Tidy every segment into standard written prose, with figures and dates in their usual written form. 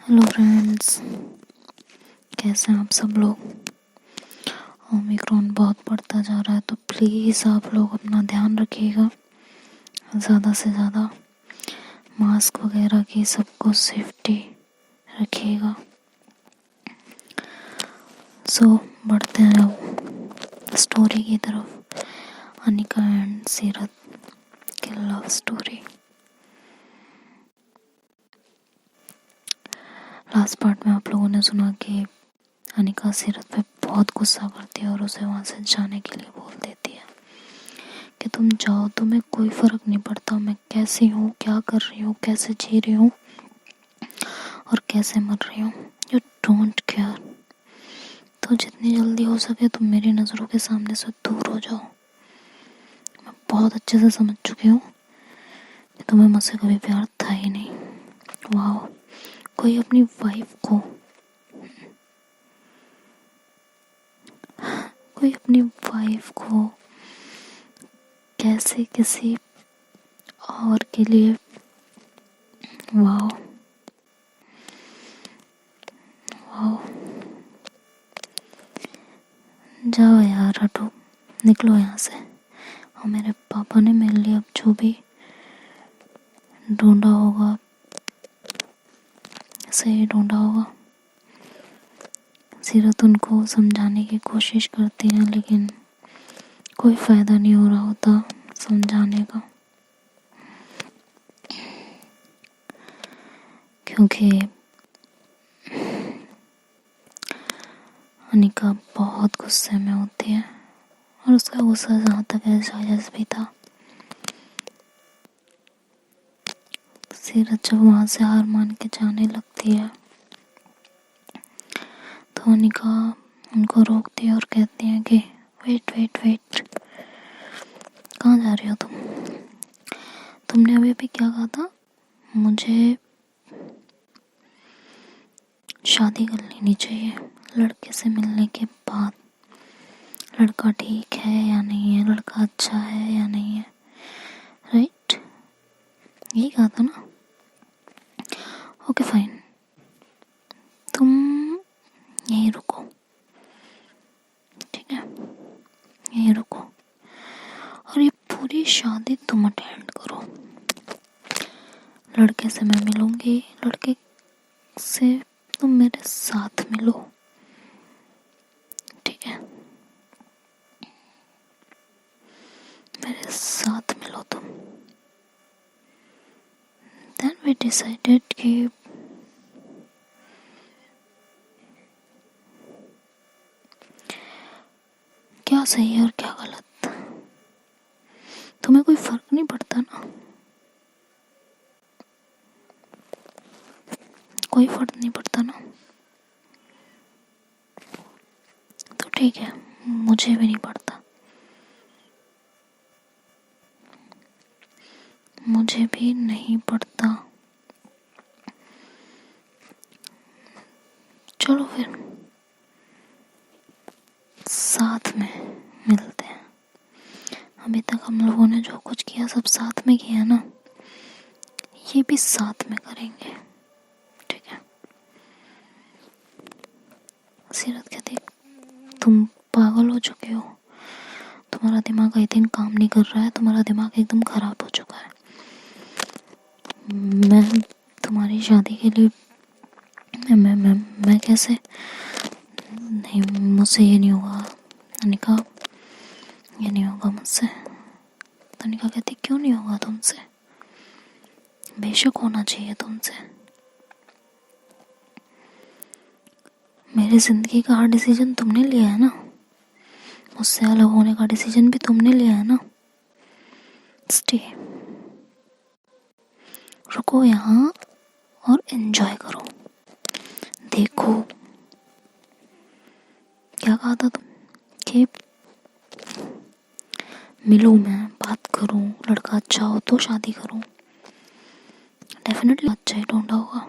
Hello friends, कैसे हैं आप सब लोग। ओमिक्रॉन बहुत बढ़ता जा रहा है तो प्लीज़ आप लोग अपना ध्यान रखिएगा, ज़्यादा से ज़्यादा मास्क वगैरह की सबको सेफ्टी रखिएगा। सो बढ़ते हैं अब स्टोरी की तरफ। अनिका एंड सीरत की लव स्टोरी। लास्ट पार्ट में आप लोगों ने सुना कि अनिका सीरत पे बहुत गुस्सा करती है और उसे वहाँ से जाने के लिए बोल देती है कि तुम जाओ, तुम्हें कोई फ़र्क नहीं पड़ता मैं कैसी हूँ, क्या कर रही हूँ, कैसे जी रही हूँ और कैसे मर रही हूँ। You don't care. तो जितनी जल्दी हो सके तुम मेरी नज़रों के सामने से दूर हो जाओ। मैं बहुत अच्छे से समझ चुकी हूँ कि तुम्हें मुझसे कभी प्यार था ही नहीं। वाह, कोई अपनी वाइफ को कैसे किसी और के लिए, वाह वाह। जाओ यार, हटो, निकलो यहाँ से। और मेरे पापा ने मेरे लिए अब जो भी ढूंढा होगा सही ढूंढा होगा। सीरत उनको समझाने की कोशिश करती है लेकिन कोई फ़ायदा नहीं हो रहा होता समझाने का, क्योंकि अनिका बहुत गुस्से में होती है और उसका गुस्सा जहाँ तक है जायज़ भी था। सीरत जब वहाँ से हार मान के जाने लगती है तो अनिका उनको रोकती है और कहती है कि वेट वेट वेट, कहाँ जा रही हो तुमने अभी भी क्या कहा था, मुझे शादी कर लेनी चाहिए लड़के से मिलने के बाद। लड़का ठीक है या नहीं है, लड़का अच्छा है या नहीं है, राइट, यही कहा था ना। ओके फाइन, तुम यहीं रुको, ठीक है, यहीं रुको और ये पूरी शादी तुम अटेंड करो। लड़के से मैं मिलूंगी, लड़के से तुम मेरे साथ मिलो, ठीक है, मेरे साथ मिलो तुम। Then we decided कि क्या सही है और क्या गलत। तुम्हें कोई फर्क नहीं पड़ता ना, कोई फर्क नहीं पड़ता ना, तो ठीक है, मुझे भी नहीं पड़ता, मुझे भी नहीं पड़ता। चलो फिर साथ में मिलते हैं। अभी तक हम लोगों ने जो कुछ किया सब साथ में किया ना, ये भी साथ में करेंगे, ठीक है। सीरत कहती, तुम पागल हो चुके हो, तुम्हारा दिमाग कई दिन काम नहीं कर रहा है, तुम्हारा दिमाग एकदम खराब हो चुका है। मैं तुम्हारी शादी के लिए मैं कैसे, नहीं मुझसे ये नहीं होगा अनिका, ये नहीं होगा मुझसे। अनिका कहती, क्यों नहीं होगा तुमसे, बेशक होना चाहिए तुमसे। मेरी जिंदगी का हर डिसीजन तुमने लिया है ना, मुझसे अलग होने का डिसीजन भी तुमने लिया है ना। स्टे, रुको यहाँ और एंजॉय करो। देखो क्या कहा था तुम कि मिलूं, मैं बात करूं, लड़का अच्छा हो तो शादी करूं। डेफिनेटली अच्छा ही ढूंढा होगा,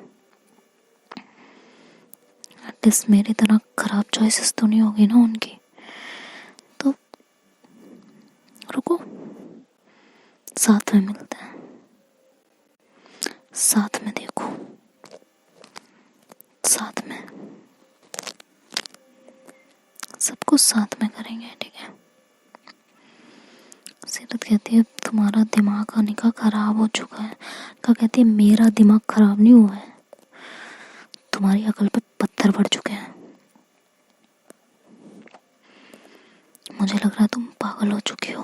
एटलीस्ट मेरी तरह खराब चॉइसेस तो नहीं होगी ना उनकी। तो रुको, साथ में मिलते हैं, साथ में देखो। साथ में, सब कुछ साथ में करेंगे, ठीक है। सीरत कहती है तुम्हारा दिमाग अनिका खराब हो चुका है। का कहती है मेरा दिमाग खराब नहीं हुआ है, तुम्हारी अकल पे पत्थर पड़ चुके हैं। मुझे लग रहा है तुम पागल हो चुकी हो।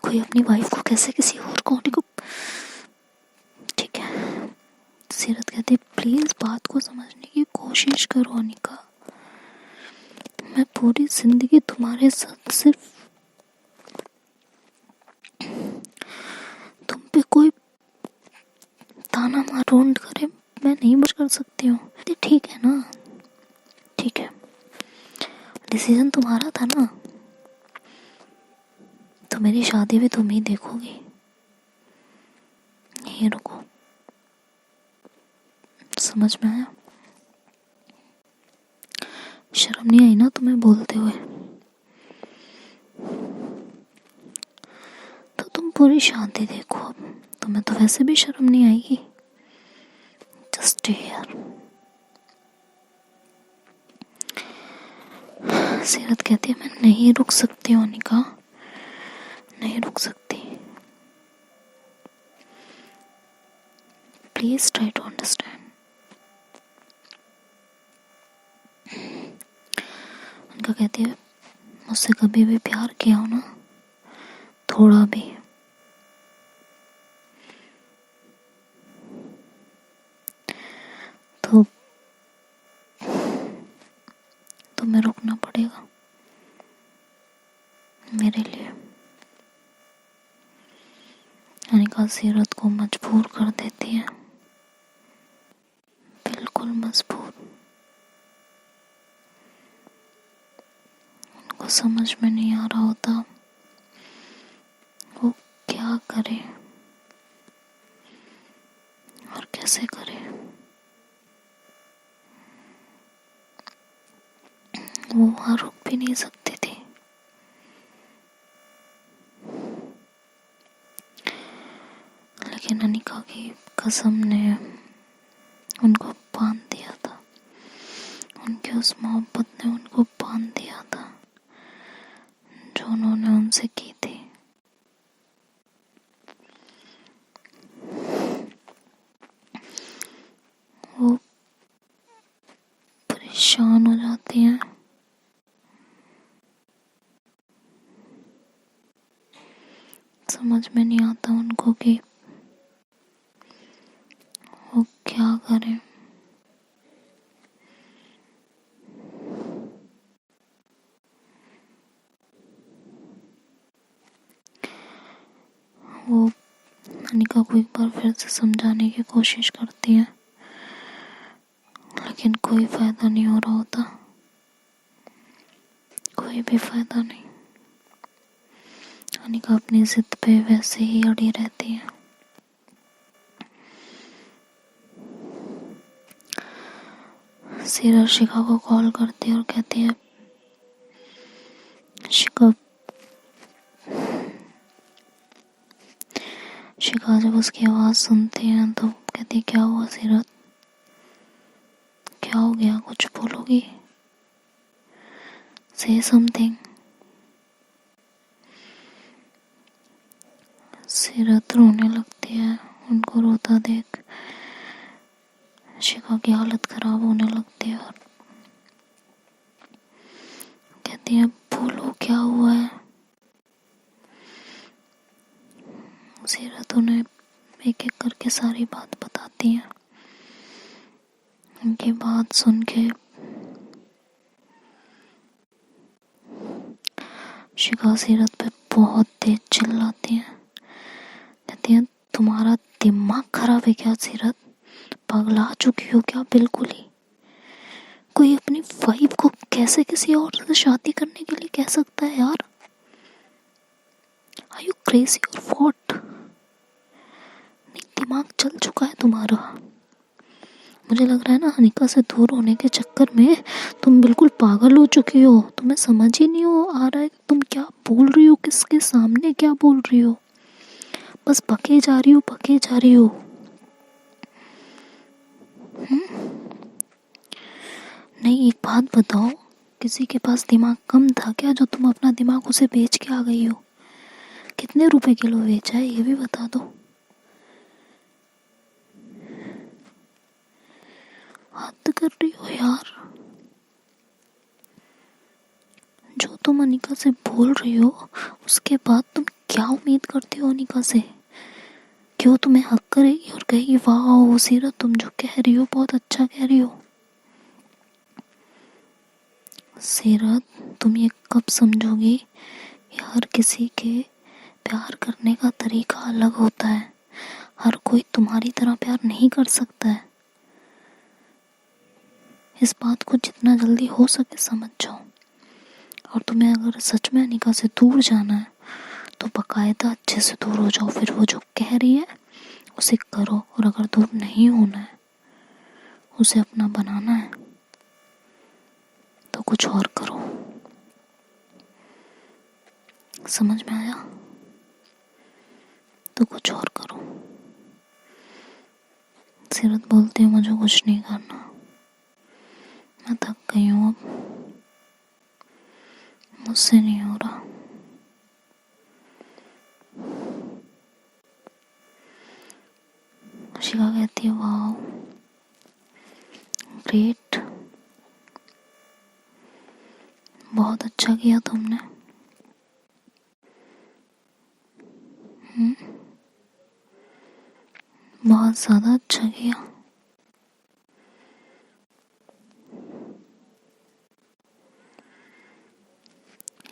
कोई अपनी वाइफ को कैसे किसी और को, ठीक है। सीरत कहती है प्लीज बात को समझने की कोशिश करो अनिका, मैं पूरी जिंदगी तुम्हारे साथ सिर्फ तुम पे कोई ताना मार रोंड करे मैं नहीं बच कर सकती हूँ। ठीक है ना, ठीक है, डिसीजन तुम्हारा था ना, तो मेरी शादी भी तुम ही देखोगी। यहीं रुको, समझ में आया? शर्म नहीं आई ना तुम्हें बोलते हुए? तो तुम पूरी शादी देखो, अब तुम्हें तो वैसे भी शर्म नहीं आएगी। Just here. सीरत कहती है मैं नहीं रुक सकती हूँ अनिका, नहीं रुक सकती। Please try to understand. Anika कहती है मुझसे कभी भी प्यार किया हो ना, थोड़ा भी, तो तुम्हें रुकना पड़ेगा मेरे लिए। अनिका सीरत को मजबूर कर देती है, बिल्कुल मजबूर। उनको समझ में नहीं आ रहा होता वो क्या करे और कैसे करे। वो वहां रुक भी नहीं सकती थी। लेकिन अनिका की कसम ने उनको बांध दिया था, उनकी उस मोहब्बत ने उनको बांध दिया था जो उन्होंने उनसे की थी। वो परेशान हो जाती हैं, समझ में नहीं आता उनको कि वो क्या करें। वो अनिका को एक बार फिर से समझाने की कोशिश करती है, लेकिन कोई फायदा नहीं हो रहा होता, कोई भी फायदा नहीं। अनिका अपनी जिद पे वैसे ही अड़ी रहती है। सीरत शिखा को कॉल करती है और कहती है शिखा जब उसकी आवाज सुनती है तो कहती है क्या हुआ सीरत, क्या हो गया, कुछ बोलोगी, से समथिंग। सीरत रोने लगती है, उनको रोता देख शिखा की हालत खराब होने लगती है और कहती है बोलो क्या हुआ है। सीरत उन्हें एक एक करके सारी बात बताती है। उनकी बात सुन के शिखा सीरत पे बहुत तेज चिल्लाती है, कहती है तुम्हारा दिमाग खराब है क्या सीरत, पगला चुकी हो क्या बिल्कुल ही। कोई अपनी वाइफ को कैसे किसी और से शादी करने के लिए कह सकता है यार, आर यू क्रेजी और व्हाट। नहीं दिमाग चल चुका है तुम्हारा। मुझे लग रहा है ना अनिका से दूर होने के चक्कर में तुम बिल्कुल पागल हो चुकी हो, तुम्हें समझ ही नहीं हो आ रहा है तुम क्या बोल रही हो, किसके सामने क्या बोल रही हो, बस बके जा रही हो बके जा रही हो। एक बात बताओ, किसी के पास दिमाग कम था क्या जो तुम अपना दिमाग उसे बेच के आ गई हो? कितने रुपए किलो बेचा है ये भी बता दो। हद कर रही हो यार। जो तुम अनिका से बोल रही हो उसके बाद तुम क्या उम्मीद करती हो अनिका से? क्यों तुम्हें हक करेगी और कहेगी वाह सीरत तुम जो कह रही हो बहुत अच्छा कह रही हो? सीरत तुम ये कब समझोगी कि हर किसी के प्यार करने का तरीका अलग होता है। हर कोई तुम्हारी तरह प्यार नहीं कर सकता है। इस बात को जितना जल्दी हो सके समझ जाओ। और तुम्हें अगर सच में अनिका से दूर जाना है तो बाकायदा अच्छे से दूर हो जाओ। फिर वो जो कह रही है उसे करो, और अगर दूर नहीं होना है, उसे अपना बनाना है, तो कुछ और करो। समझ में आया? तो कुछ और करो। सीरत बोलती है मुझे कुछ नहीं करना, मैं थक गई हूँ, अब मुझसे नहीं हो रहा। शिखा कहती है वाह ग्रेट, बहुत अच्छा किया तुमने। बहुत ज्यादा अच्छा किया।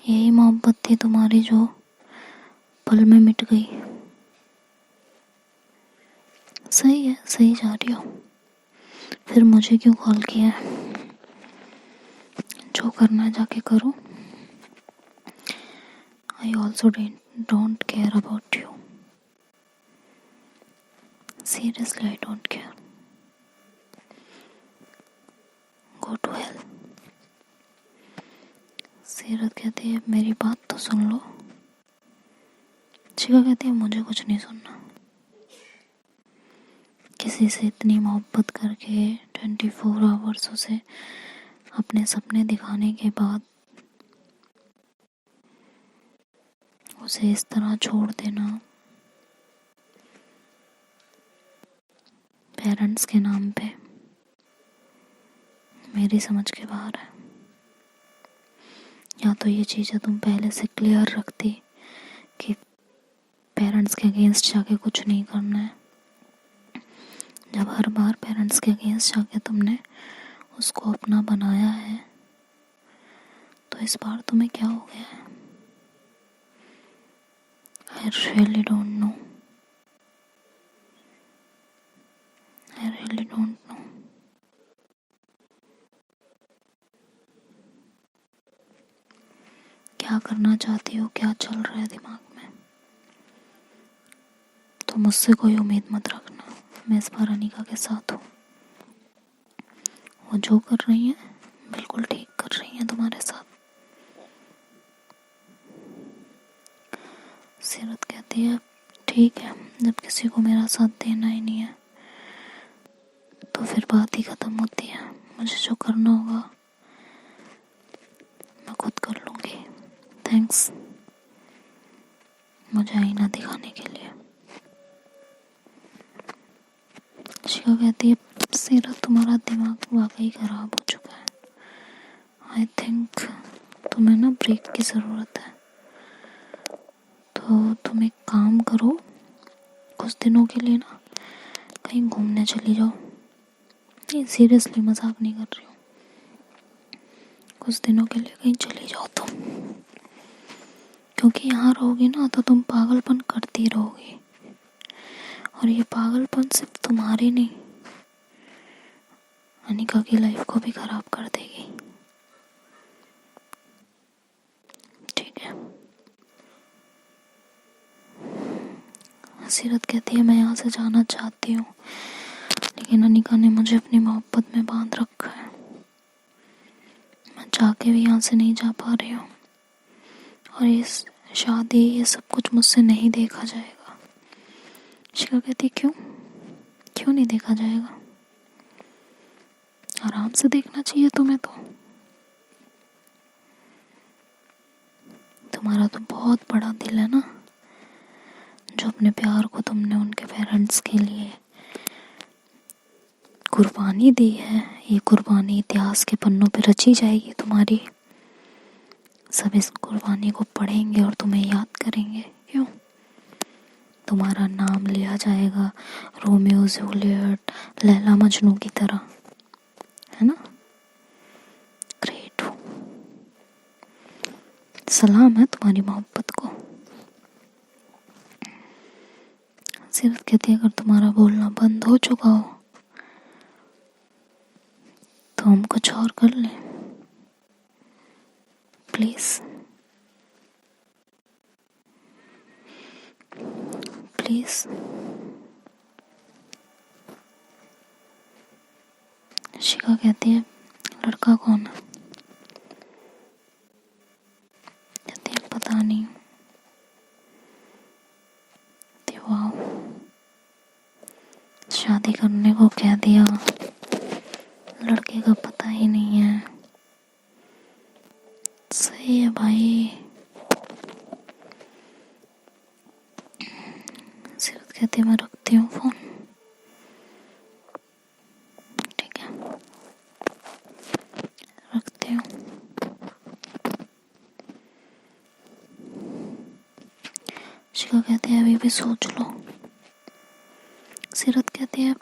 यही मोहब्बत थी तुम्हारी जो पल में मिट गई। सही है, सही जा रही हो। फिर मुझे क्यों कॉल किया है? जो करना है जाके करो। I also don't care about you. Seriously, I don't care. Go to hell. सीरत कहती है मेरी बात तो सुन लो। शिखा कहती है मुझे कुछ नहीं सुनना। किसी से इतनी मोहब्बत करके 24 आवर्स उसे अपने सपने दिखाने के बाद उसे इस तरह छोड़ देना पेरेंट्स के नाम पे मेरी समझ के बाहर है। या तो ये चीज़ें तुम पहले से क्लियर रखती कि पेरेंट्स के अगेंस्ट जाके कुछ नहीं करना है। जब हर बार पेरेंट्स के अगेंस्ट जाके तुमने उसको अपना बनाया है तो इस बार तुम्हें क्या हो गया है? I really don't know. I really don't know. क्या करना चाहती हो, क्या चल रहा है दिमाग में? तो मुझसे कोई उम्मीद मत रखना। मैं इस बार अनिका के साथ हूँ। वो जो कर रही है बिल्कुल ठीक कर रही है तुम्हारे साथ। सीरत कहती है ठीक है, जब किसी को मेरा साथ देना ही नहीं है तो फिर बात ही खत्म होती है। मुझे जो करना होगा मैं खुद कर लूँगी। थैंक्स मुझे आईना दिखाने के लिए। शिखा कहती है सीरत तुम्हारा दिमाग वाकई खराब हो चुका है। आई थिंक तुम्हें ना ब्रेक की ज़रूरत है। तो तुम एक काम करो, कुछ दिनों के लिए ना कहीं घूमने चली जाओ। नहीं सीरियसली मजाक नहीं कर रही हूँ। कुछ दिनों के लिए कहीं चली जाओ तुम, क्योंकि यहाँ रहोगी ना तो तुम पागलपन करती रहोगी और ये पागलपन सिर्फ तुम्हारी नहीं अनिका की लाइफ को भी खराब कर देगी। ठीक है? सीरत कहती है मैं यहाँ से जाना चाहती हूँ लेकिन अनिका ने मुझे अपनी मोहब्बत में बांध रखा है। मैं चाह के भी यहाँ से नहीं जा पा रही हूँ और इस शादी ये सब कुछ मुझसे नहीं देखा जाएगा। शिखा कहती क्यों नहीं देखा जाएगा? आराम आराम से देखना चाहिए तुम्हें। तो तुम्हारा तो बहुत बड़ा दिल है ना, जो अपने प्यार को तुमने उनके पेरेंट्स के लिए कुर्बानी दी है। ये कुर्बानी इतिहास के पन्नों पे रची जाएगी तुम्हारी। सब इस कुर्बानी को पढ़ेंगे और तुम्हें याद करेंगे। क्यों? तुम्हारा नाम लिया जाएगा रोमियो जूलियट, लैला मजनू की तरह, है ना। ग्रेट हो। सलाम है तुम्हारी मोहब्बत को। सिर्फ कहती है अगर तुम्हारा बोलना बंद हो चुका हो तो हम कुछ और कर लें, प्लीज प्लीज। शिखा कहती है लड़का कौन है? कहती है पता नहीं। वाह, शादी करने को कह दिया, लड़के का पता ही नहीं है। सही है भाई। सिर्फ कहती मैं रखती हूँ फोन। ठीक है, रखती हूँ। शिखा कहती है अभी भी सोच लो। सीरत कहती है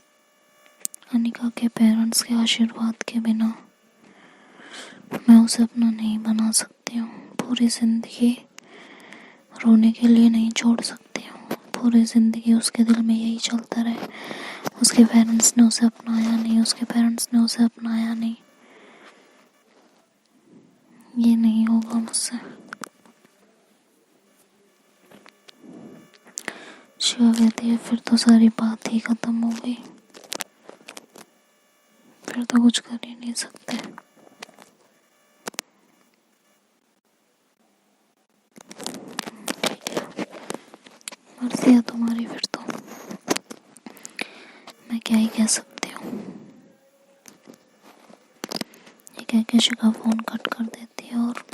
अनिका के पेरेंट्स के आशीर्वाद के बिना मैं उसे अपना नहीं बना सकती हूँ। पूरी जिंदगी रोने के लिए नहीं छोड़ सकती हूँ। पूरी जिंदगी उसके दिल में यही चलता रहे, उसके पेरेंट्स ने उसे अपनाया नहीं, उसके पेरेंट्स ने उसे अपनाया नहीं। ये नहीं होगा मुझसे। शिवा कहती है फिर तो सारी बात ही खत्म हो गई, फिर तो कुछ कर ही नहीं सकते। मर्जी है तुम्हारी, फिर तो मैं क्या ही कह सकती हूँ। ये कह के शिखा फोन कट कर देती है और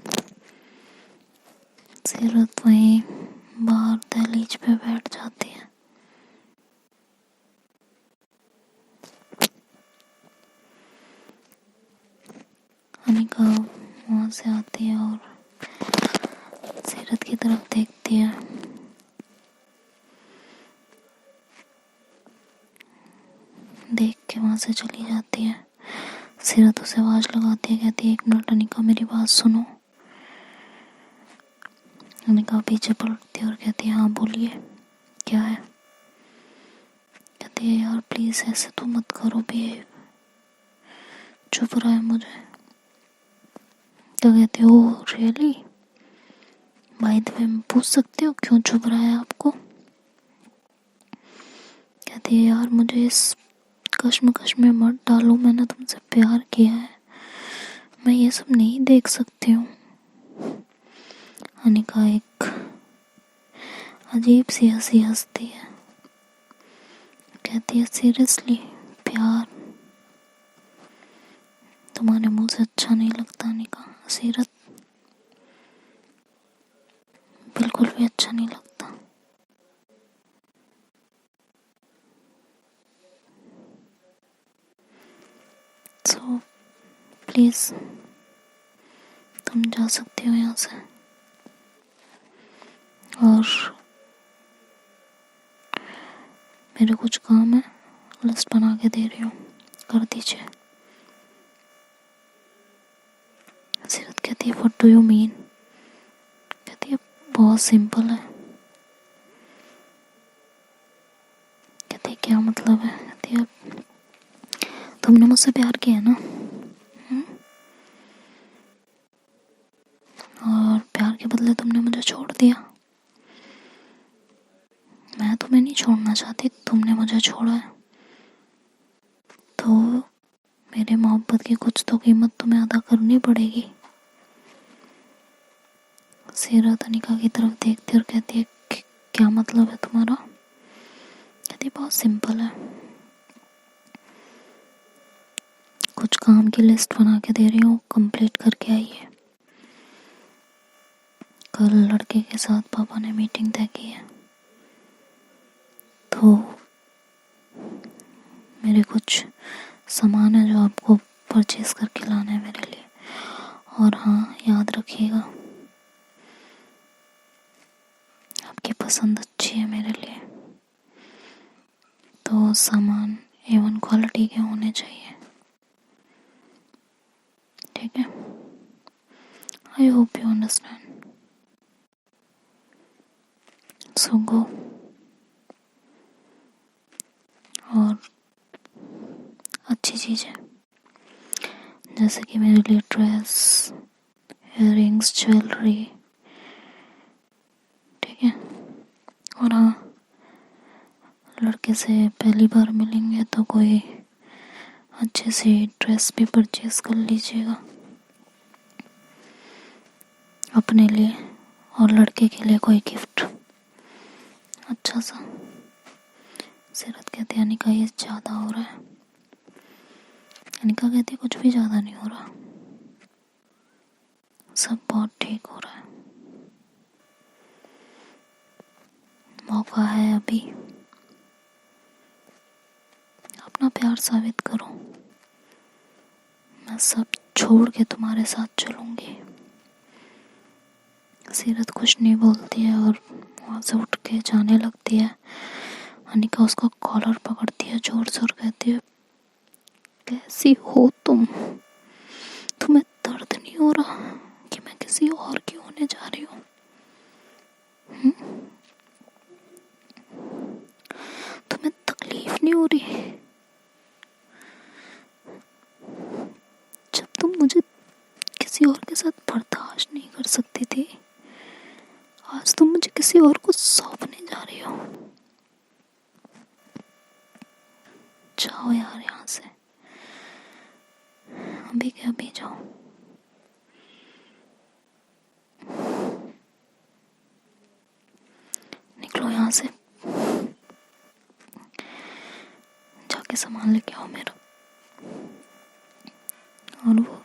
सीरत वहीं बाहर दहलीज पे बैठ जाती है। अनिका वहां से आती है और सीरत की तरफ देखती है। देख के वहां से चली जाती है। सीरत उसे आवाज लगाती है, कहती है 1 मिनट अनिका मेरी बात सुनो। अनिका पीछे पलटती है और कहती है हाँ बोलिए क्या है। कहती है यार प्लीज ऐसे तो मत करो, बिहेव। चुप रहा है मुझे। तो कहती है oh really, by the way पूछ सकती हो क्यों चुप रहा है आपको। कहती है यार मुझे इस कश्मकश में मत डालो, मैंने तुमसे प्यार किया है, मैं ये सब नहीं देख सकती हूँ। अनिका एक अजीब सी हंसी हंसती है। कहती है सीरियसली प्यार तुम्हारे मुंह से अच्छा नहीं लगता अनिका। सीरत बिल्कुल भी अच्छा नहीं लगता। सो प्लीज तुम जा सकती हो यहाँ से और मेरे कुछ काम है, लिस्ट बना के दे रही हूँ, कर दीजिए। सीरत कहती है व्हाट डू यू मीन। कहती है बहुत सिंपल है। कहती है क्या मतलब है। कहती है तुमने मुझसे प्यार किया ना, और प्यार के बदले तुमने मुझे छोड़ दिया। मैं तुम्हें नहीं छोड़ना चाहती, तुमने मुझे छोड़ा है, तो मेरे मोहब्बत की कुछ तो कीमत तुम्हें अदा करनी पड़ेगी। सीरत अनिका की तरफ देखती और कहती है क्या मतलब है तुम्हारा। कहती है बहुत सिंपल है, कुछ काम की लिस्ट बना के दे रही हूँ, कंप्लीट करके आइए। कल लड़के के साथ पापा ने मीटिंग तय की है, तो मेरे कुछ सामान है जो आपको परचेज करके लाना है मेरे लिए। और हाँ, याद रखिएगा, आपकी पसंद अच्छी है मेरे लिए, तो सामान A1 क्वालिटी के होने चाहिए, ठीक है? I hope you understand. So go. और अच्छी चीज़ है, जैसे कि मेरे लिए ड्रेस, इयररिंग्स, ज्वेलरी, ठीक है? और हाँ, लड़के से पहली बार मिलेंगे तो कोई अच्छे से ड्रेस भी परचेज कर लीजिएगा अपने लिए, और लड़के के लिए कोई गिफ्ट अच्छा सा। सीरत कहती है अनिका ये ज़्यादा हो रहा है। अनिका कहती कुछ भी ज़्यादा नहीं हो रहा, सब बहुत ठीक हो रहा है, मौका है अभी, अपना प्यार साबित करो। मैं सब छोड़ के तुम्हारे साथ चलूंगी। सीरत कुछ नहीं बोलती है और वहाँ से उठ के जाने लगती है। अनिका उसका कॉलर पकड़ती है जोर से और कहती है कैसी हो तुम? तुम्हें दर्द नहीं हो रहा कि मैं किसी और की होने जा रही हूँ? तुम्हें तकलीफ नहीं हो रही? जब तुम मुझे किसी और के साथ बर्दाश्त नहीं कर सकती थी, आज तुम मुझे किसी और को सौंपने जा रही हो। जाओ यार यहाँ से, अभी के अभी जाओ। निकलो यहाँ से, जाके सामान लेके आओ मेरा। और वो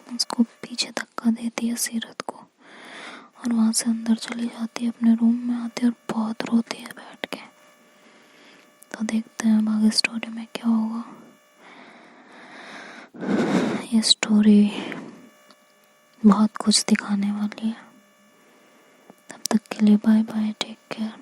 उसको पीछे धक्का देती है सीरत को, और वहाँ से अंदर चली जाती है, अपने रूम में आती है और बहुत रोती है बैठ के। तो देखते हैं अब आगे स्टोरी में क्या होगा। ये स्टोरी बहुत कुछ दिखाने वाली है। तब तक के लिए बाय बाय, टेक केयर।